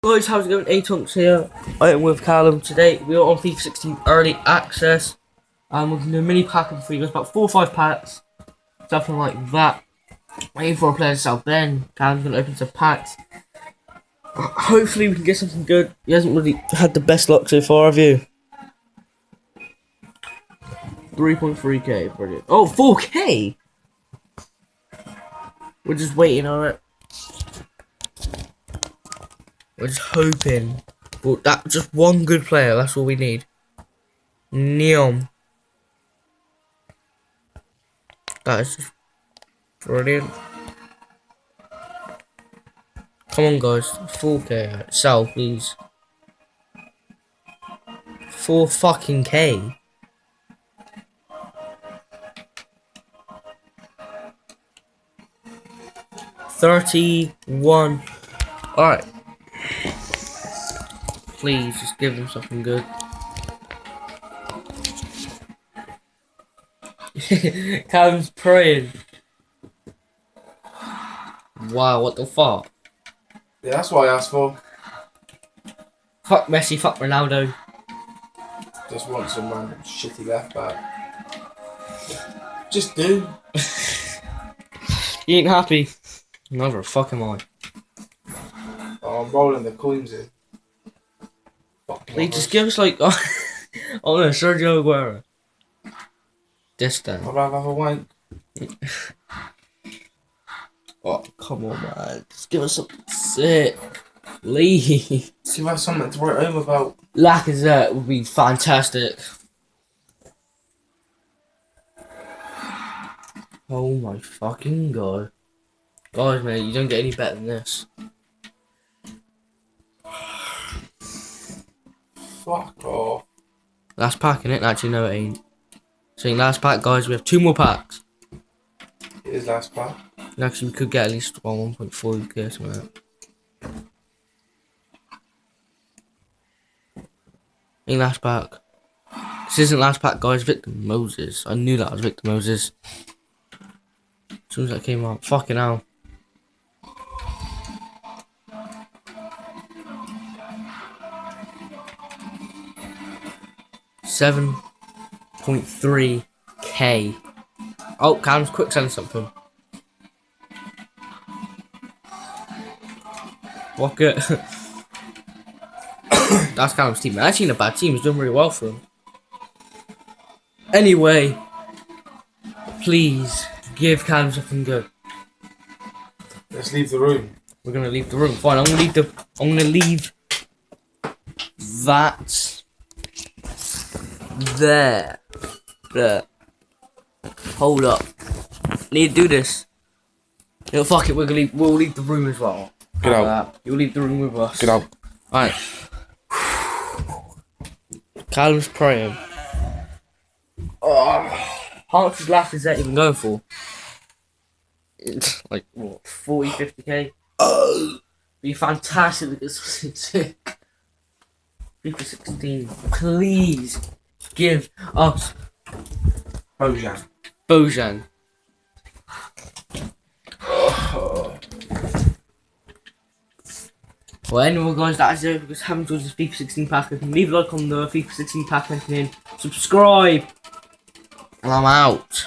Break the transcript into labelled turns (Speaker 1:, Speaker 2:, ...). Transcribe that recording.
Speaker 1: Guys, how's it going? A-Tonks here. I am with Callum. Today we are on FIFA 16 Early Access. We're going to do a mini pack for you guys, about 4 or 5 packs, something like that. Waiting for a player to sell Ben. Callum's going to open some packs. Hopefully we can get something good. He hasn't really had the best luck so far, have you? 3.3k, brilliant. Oh, 4k! We're just waiting on it. We're just hoping. Well, that just one good player, that's all we need. Neom. That is just brilliant. Come on, guys. 4k. Sell, please. 4 fucking k. $31. Alright. Please, just give him something good. Cam's praying. Wow, what the fuck?
Speaker 2: Yeah, that's what I asked for.
Speaker 1: Fuck Messi, fuck Ronaldo.
Speaker 2: Just want some random shitty left back. Just do.
Speaker 1: You ain't happy? Never fuck am I.
Speaker 2: Oh, I'm rolling the coins in.
Speaker 1: Please just give us like oh no, Sergio Aguero. This then.
Speaker 2: I'd rather have a wank.
Speaker 1: Oh come on, man! Just give us something sick. Please.
Speaker 2: See if I have something to write home about.
Speaker 1: Lacazette would be fantastic. Oh my fucking god. Guys, mate, you don't get any better than this.
Speaker 2: Fuck off.
Speaker 1: Last pack, innit? Actually, no, it ain't. So, last pack, guys, we have 2 more packs.
Speaker 2: It is last pack.
Speaker 1: Actually, we could get at least 1.4 k something like that. Ain't last pack. This isn't last pack, guys. Victor Moses. I knew that was Victor Moses. As soon as that came out. Fucking hell. $7.3k. Oh, Callum's quick selling something. What good? That's Callum's team. Actually, in a bad team. He's doing really well for him. Anyway, please give Callum something good.
Speaker 2: Let's leave the room.
Speaker 1: We're gonna leave the room. Fine. I'm gonna leave that there. There. Hold up. Need to do this. No, fuck it. We'll leave the room as well.
Speaker 2: Get out.
Speaker 1: You'll leave the room with us.
Speaker 2: Get out.
Speaker 1: Alright. Callum's praying. Oh, how much is Lacazette even going for? It's like, what, 40, 50k? Be fantastic to get something sick. FIFA 16, please give us
Speaker 2: Bojan.
Speaker 1: Bojan. Well, anyway, guys, that's it. If you guys haven't enjoyed this FIFA 16 pack, you can leave a like on the FIFA 16 pack and subscribe. And I'm out.